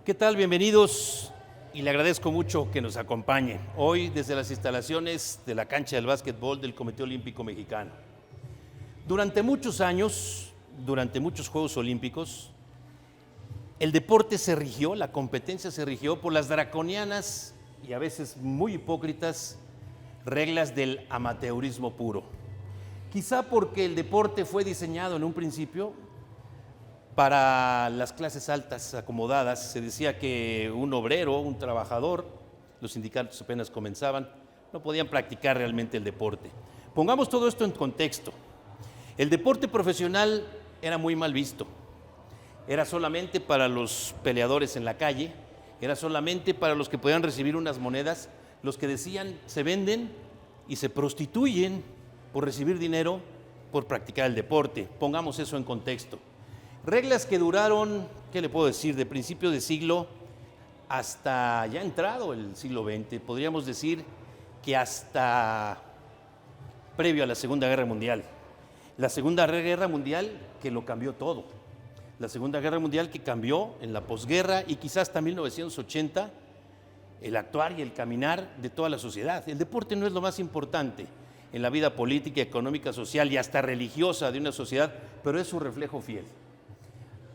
¿Qué tal? Bienvenidos y le agradezco mucho que nos acompañe hoy desde las instalaciones de la cancha del básquetbol del Comité Olímpico Mexicano. Durante muchos años, durante muchos Juegos Olímpicos, el deporte se rigió, la competencia se rigió por las draconianas y a veces muy hipócritas reglas del amateurismo puro. Quizá porque el deporte fue diseñado en un principio para las clases altas acomodadas. Se decía que un obrero, un trabajador, los sindicatos apenas comenzaban, no podían practicar realmente el deporte. Pongamos todo esto en contexto. El deporte profesional era muy mal visto. Era solamente para los peleadores en la calle, era solamente para los que podían recibir unas monedas, los que decían se venden y se prostituyen por recibir dinero por practicar el deporte. Pongamos eso en contexto. Reglas que duraron, ¿qué le puedo decir?, de principios de siglo hasta ya entrado el siglo XX. Podríamos decir que hasta previo a la Segunda Guerra Mundial. La Segunda Guerra Mundial que lo cambió todo. La Segunda Guerra Mundial que cambió en la posguerra y quizás hasta 1980 el actuar y el caminar de toda la sociedad. El deporte no es lo más importante en la vida política, económica, social y hasta religiosa de una sociedad, pero es su reflejo fiel.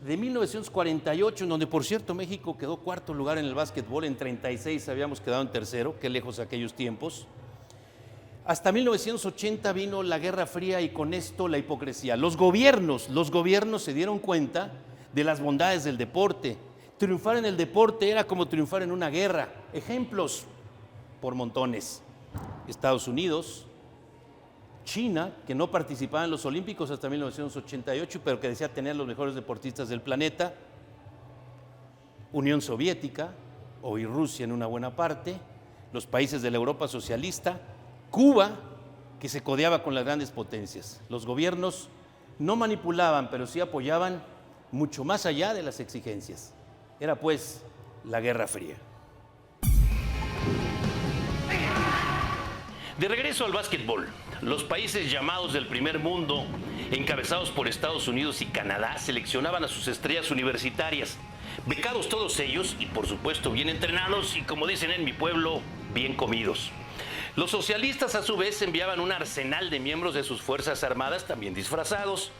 De 1948, en donde por cierto México quedó cuarto lugar en el básquetbol, en 36 habíamos quedado en tercero, qué lejos aquellos tiempos. Hasta 1980 vino la Guerra Fría y con esto la hipocresía. Los gobiernos se dieron cuenta de las bondades del deporte. Triunfar en el deporte era como triunfar en una guerra. Ejemplos por montones. Estados Unidos, China, que no participaba en los Olímpicos hasta 1988, pero que decía tener los mejores deportistas del planeta. Unión Soviética, hoy Rusia en una buena parte, los países de la Europa socialista, Cuba, que se codeaba con las grandes potencias. Los gobiernos no manipulaban, pero sí apoyaban mucho más allá de las exigencias. Era pues la Guerra Fría. De regreso al básquetbol, los países llamados del primer mundo, encabezados por Estados Unidos y Canadá, seleccionaban a sus estrellas universitarias, becados todos ellos y por supuesto bien entrenados y, como dicen en mi pueblo, bien comidos. Los socialistas a su vez enviaban un arsenal de miembros de sus fuerzas armadas también disfrazados,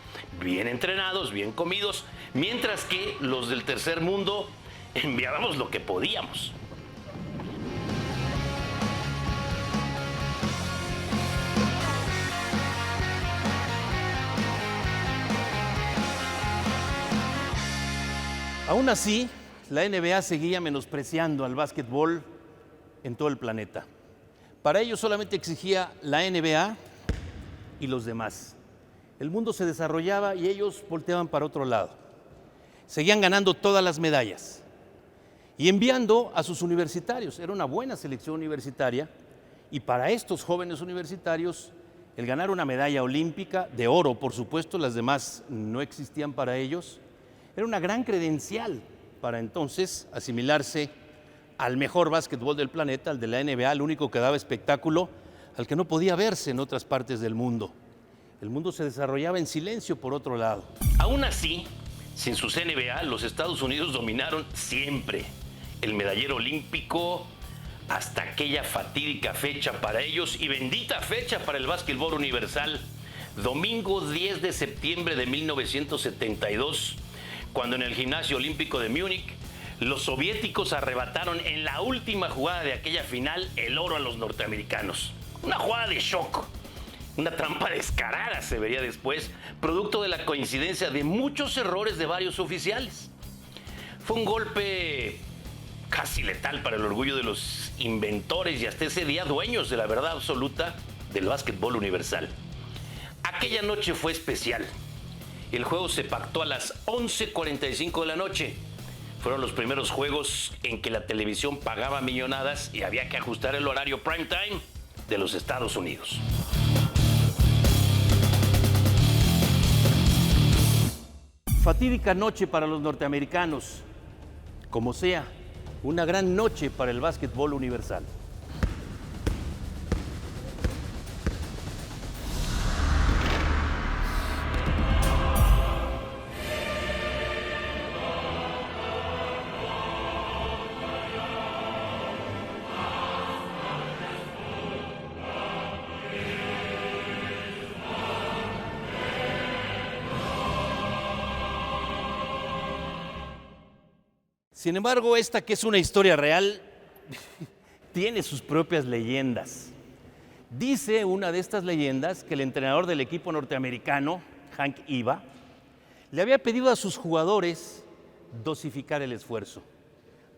bien entrenados, bien comidos, mientras que los del tercer mundo enviábamos lo que podíamos. Aún así, la NBA seguía menospreciando al básquetbol en todo el planeta. Para ellos solamente exigía la NBA y los demás. El mundo se desarrollaba y ellos volteaban para otro lado. Seguían ganando todas las medallas y enviando a sus universitarios. Era una buena selección universitaria y para estos jóvenes universitarios el ganar una medalla olímpica de oro, por supuesto, las demás no existían para ellos, era una gran credencial para entonces asimilarse al mejor básquetbol del planeta, al de la NBA, el único que daba espectáculo, al que no podía verse en otras partes del mundo. El mundo se desarrollaba en silencio por otro lado. Aún así, sin sus NBA, los Estados Unidos dominaron siempre el medallero olímpico hasta aquella fatídica fecha para ellos y bendita fecha para el básquetbol universal, domingo 10 de septiembre de 1972, cuando en el Gimnasio Olímpico de Múnich los soviéticos arrebataron en la última jugada de aquella final el oro a los norteamericanos. Una jugada de shock, una trampa descarada se vería después, producto de la coincidencia de muchos errores de varios oficiales. Fue un golpe casi letal para el orgullo de los inventores y hasta ese día dueños de la verdad absoluta del básquetbol universal. Aquella noche fue especial. El juego se pactó a las 11:45 de la noche. Fueron los primeros juegos en que la televisión pagaba millonadas y había que ajustar el horario prime time de los Estados Unidos. Fatídica noche para los norteamericanos, como sea, una gran noche para el básquetbol universal. Sin embargo, esta que es una historia real, tiene sus propias leyendas. Dice una de estas leyendas que el entrenador del equipo norteamericano, Hank Iba, le había pedido a sus jugadores dosificar el esfuerzo.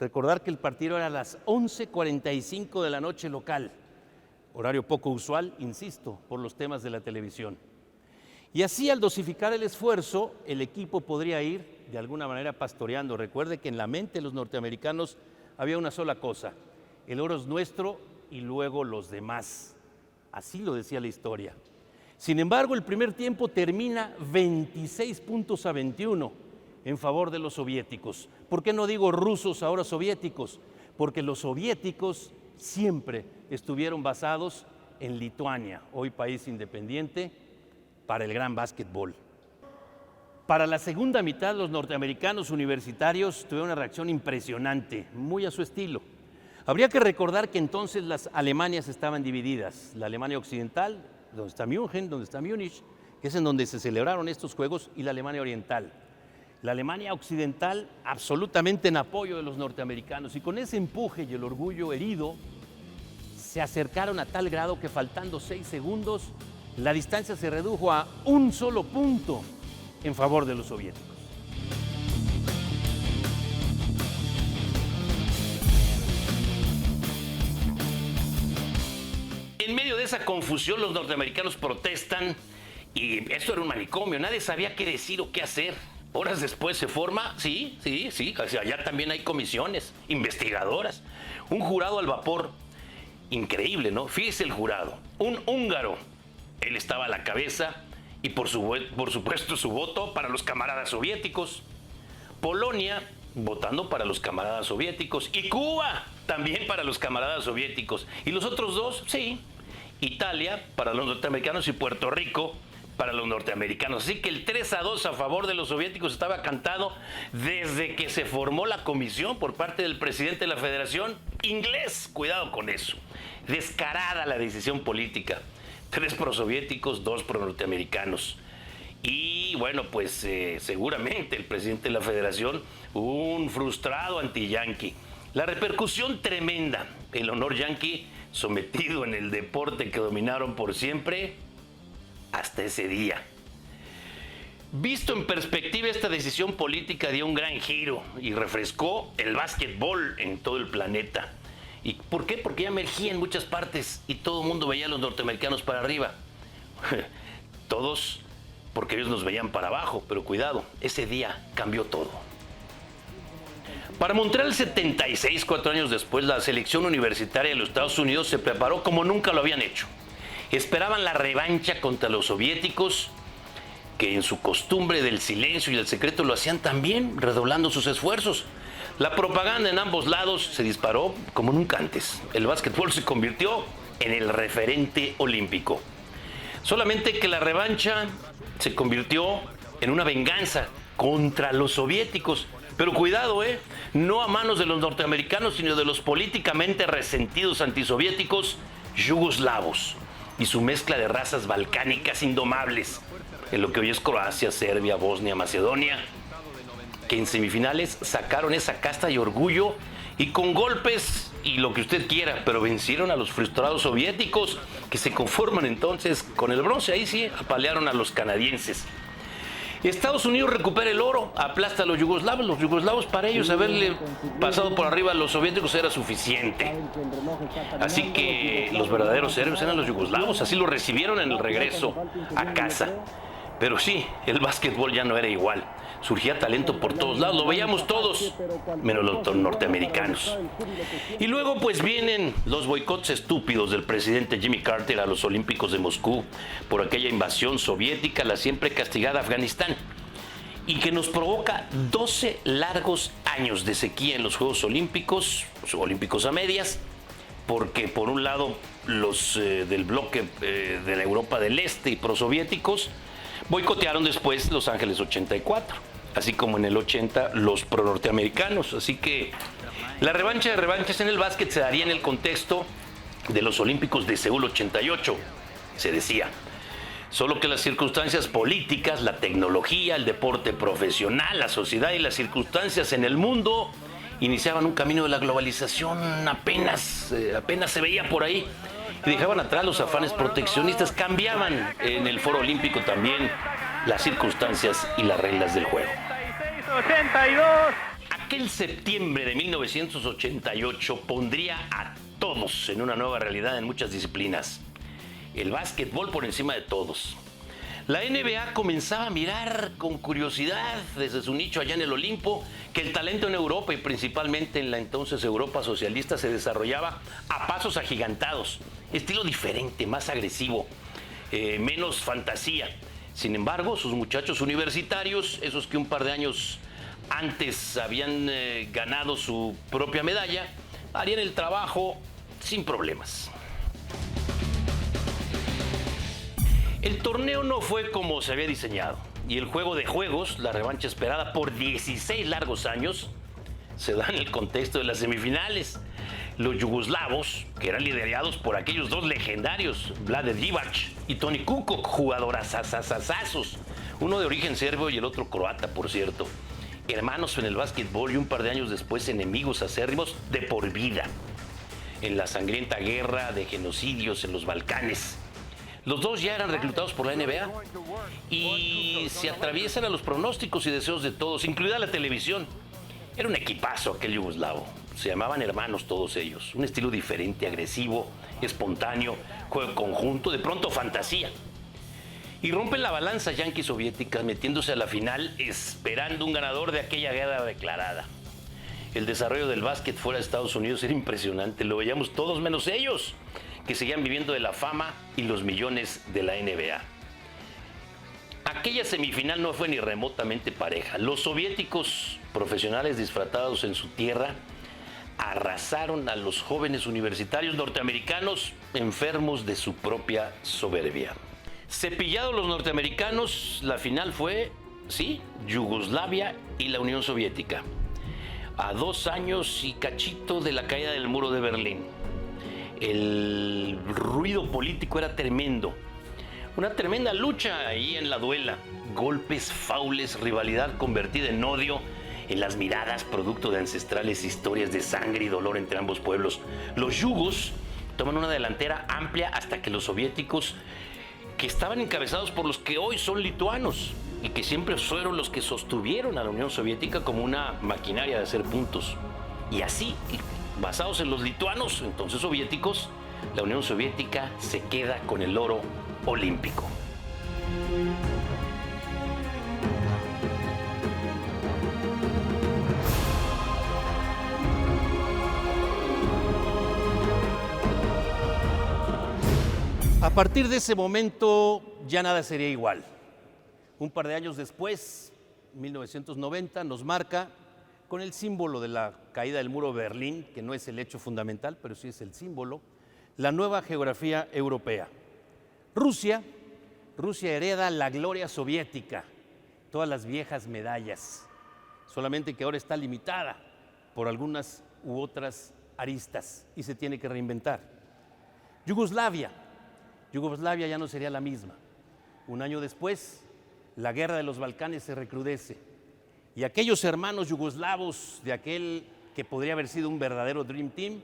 Recordar que el partido era a las 11:45 de la noche local, horario poco usual, insisto, por los temas de la televisión. Y así, al dosificar el esfuerzo, el equipo podría ir de alguna manera pastoreando. Recuerde que en la mente de los norteamericanos había una sola cosa: el oro es nuestro y luego los demás. Así lo decía la historia. Sin embargo, el primer tiempo termina 26-21 en favor de los soviéticos. ¿Por qué no digo rusos, ahora soviéticos? Porque los soviéticos siempre estuvieron basados en Lituania, hoy país independiente, para el gran básquetbol. Para la segunda mitad, los norteamericanos universitarios tuvieron una reacción impresionante, muy a su estilo. Habría que recordar que entonces las Alemanias estaban divididas. La Alemania occidental, donde está München, donde está Múnich, que es en donde se celebraron estos juegos, y la Alemania oriental. La Alemania occidental absolutamente en apoyo de los norteamericanos, y con ese empuje y el orgullo herido, se acercaron a tal grado que faltando 6 segundos, la distancia se redujo a un solo punto en favor de los soviéticos. En medio de esa confusión, los norteamericanos protestan y esto era un manicomio, nadie sabía qué decir o qué hacer. Horas después se forma, sí, o sea, allá también hay comisiones investigadoras, un jurado al vapor, increíble, ¿no? Fíjese el jurado, un húngaro, él estaba a la cabeza y por supuesto su voto para los camaradas soviéticos, Polonia votando para los camaradas soviéticos y Cuba también para los camaradas soviéticos y los otros dos, sí, Italia para los norteamericanos y Puerto Rico para los norteamericanos. Así que el 3-2 a favor de los soviéticos estaba cantado desde que se formó la comisión por parte del presidente de la Federación inglés. Cuidado con eso. Descarada la decisión política. 3 prosoviéticos, 2 pro-norteamericanos. Y bueno, pues seguramente el presidente de la Federación, un frustrado anti-yanqui. La repercusión tremenda. El honor yanqui sometido en el deporte que dominaron por siempre hasta ese día. Visto en perspectiva, esta decisión política dio un gran giro y refrescó el básquetbol en todo el planeta. ¿Y por qué? Porque ya emergía en muchas partes y todo el mundo veía a los norteamericanos para arriba. Todos porque ellos nos veían para abajo, pero cuidado, ese día cambió todo. Para Montreal 76, 4 años después, la selección universitaria de los Estados Unidos se preparó como nunca lo habían hecho. Esperaban la revancha contra los soviéticos, que en su costumbre del silencio y el secreto lo hacían también, redoblando sus esfuerzos. La propaganda en ambos lados se disparó como nunca antes. El básquetbol se convirtió en el referente olímpico. Solamente que la revancha se convirtió en una venganza contra los soviéticos. Pero cuidado, no a manos de los norteamericanos, sino de los políticamente resentidos antisoviéticos yugoslavos y su mezcla de razas balcánicas indomables, en lo que hoy es Croacia, Serbia, Bosnia, Macedonia, que en semifinales sacaron esa casta y orgullo y con golpes y lo que usted quiera, pero vencieron a los frustrados soviéticos, que se conforman entonces con el bronce. Ahí sí apalearon a los canadienses. Estados Unidos recupera el oro, aplasta a los yugoslavos. Los yugoslavos, para ellos haberle pasado por arriba a los soviéticos era suficiente. Así que los verdaderos héroes eran los yugoslavos, así lo recibieron en el regreso a casa. Pero sí, el básquetbol ya no era igual. Surgía talento por todos lados, lo veíamos todos, menos los norteamericanos. Y luego pues vienen los boicots estúpidos del presidente Jimmy Carter a los Olímpicos de Moscú por aquella invasión soviética, la siempre castigada Afganistán, y que nos provoca 12 largos años de sequía en los Juegos Olímpicos, los Olímpicos a medias, porque por un lado los del bloque de la Europa del Este y prosoviéticos boicotearon después Los Ángeles 84, así como en el 80 los pro-norteamericanos. Así que la revancha de revanchas en el básquet se daría en el contexto de los Olímpicos de Seúl 88, se decía. Solo que las circunstancias políticas, la tecnología, el deporte profesional, la sociedad y las circunstancias en el mundo iniciaban un camino de la globalización, apenas se veía por ahí, y dejaban atrás los afanes proteccionistas, cambiaban en el Foro Olímpico también las circunstancias y las reglas del juego. 82. Aquel septiembre de 1988 pondría a todos en una nueva realidad en muchas disciplinas. El básquetbol por encima de todos. La NBA comenzaba a mirar con curiosidad desde su nicho allá en el Olimpo que el talento en Europa y principalmente en la entonces Europa socialista se desarrollaba a pasos agigantados, estilo diferente, más agresivo, menos fantasía. Sin embargo, sus muchachos universitarios, esos que un par de años antes habían ganado su propia medalla, harían el trabajo sin problemas. El torneo no fue como se había diseñado y el juego de juegos, la revancha esperada por 16 largos años, se da en el contexto de las semifinales. Los yugoslavos, que eran liderados por aquellos dos legendarios, Vlade Divac y Toni Kukoc, jugadorazazazazazos, uno de origen serbio y el otro croata, por cierto, hermanos en el básquetbol y un par de años después enemigos acérrimos de por vida en la sangrienta guerra de genocidios en los Balcanes. Los dos ya eran reclutados por la NBA y se atraviesan a los pronósticos y deseos de todos, incluida la televisión. Era un equipazo aquel yugoslavo. Se llamaban hermanos todos ellos. Un estilo diferente, agresivo, espontáneo, juego conjunto, de pronto fantasía. Y rompen la balanza yanquis soviéticas metiéndose a la final esperando un ganador de aquella guerra declarada. El desarrollo del básquet fuera de Estados Unidos era impresionante. Lo veíamos todos menos ellos, que seguían viviendo de la fama y los millones de la NBA. Aquella semifinal no fue ni remotamente pareja. Los soviéticos profesionales disfrazados en su tierra arrasaron a los jóvenes universitarios norteamericanos enfermos de su propia soberbia. Cepillados los norteamericanos, la final fue, sí, Yugoslavia y la Unión Soviética. A 2 años y cachito de la caída del muro de Berlín. El ruido político era tremendo. Una tremenda lucha ahí en la duela. Golpes, faules, rivalidad convertida en odio en las miradas, producto de ancestrales historias de sangre y dolor entre ambos pueblos. Los yugos toman una delantera amplia hasta que los soviéticos, que estaban encabezados por los que hoy son lituanos y que siempre fueron los que sostuvieron a la Unión Soviética como una maquinaria de hacer puntos. Y así, basados en los lituanos, entonces soviéticos, la Unión Soviética se queda con el oro olímpico. A partir de ese momento ya nada sería igual. Un par de años después, 1990, nos marca con el símbolo de la caída del muro de Berlín, que no es el hecho fundamental, pero sí es el símbolo, la nueva geografía europea. Rusia hereda la gloria soviética, todas las viejas medallas, solamente que ahora está limitada por algunas u otras aristas y se tiene que reinventar. Yugoslavia ya no sería la misma. Un año después, la guerra de los Balcanes se recrudece y aquellos hermanos yugoslavos de aquel que podría haber sido un verdadero Dream Team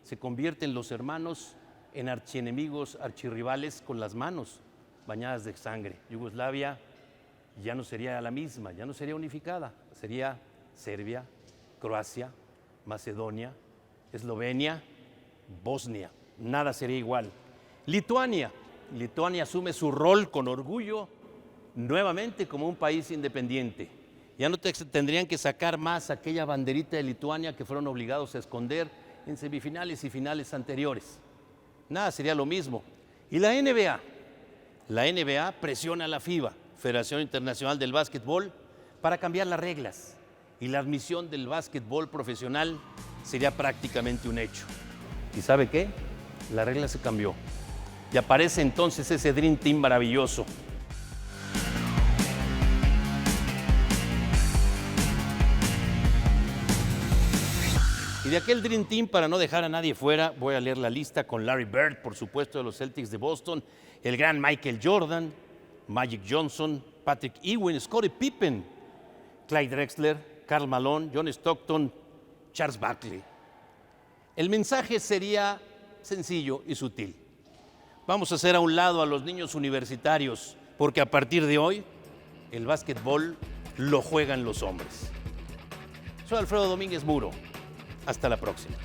se convierten los hermanos en archienemigos, archirrivales con las manos bañadas de sangre. Yugoslavia ya no sería la misma, ya no sería unificada, sería Serbia, Croacia, Macedonia, Eslovenia, Bosnia, nada sería igual. Lituania asume su rol con orgullo nuevamente como un país independiente. Ya no tendrían que sacar más aquella banderita de Lituania que fueron obligados a esconder en semifinales y finales anteriores. Nada sería lo mismo. Y la NBA presiona a la FIBA, Federación Internacional del Básquetbol, para cambiar las reglas. Y la admisión del básquetbol profesional sería prácticamente un hecho. ¿Y sabe qué? La regla se cambió. Y aparece entonces ese Dream Team maravilloso. Y de aquel Dream Team, para no dejar a nadie fuera, voy a leer la lista con Larry Bird, por supuesto, de los Celtics de Boston, el gran Michael Jordan, Magic Johnson, Patrick Ewing, Scottie Pippen, Clyde Drexler, Karl Malone, John Stockton, Charles Barkley. El mensaje sería sencillo y sutil. Vamos a hacer a un lado a los niños universitarios, porque a partir de hoy, el básquetbol lo juegan los hombres. Soy Alfredo Domínguez Muro. Hasta la próxima.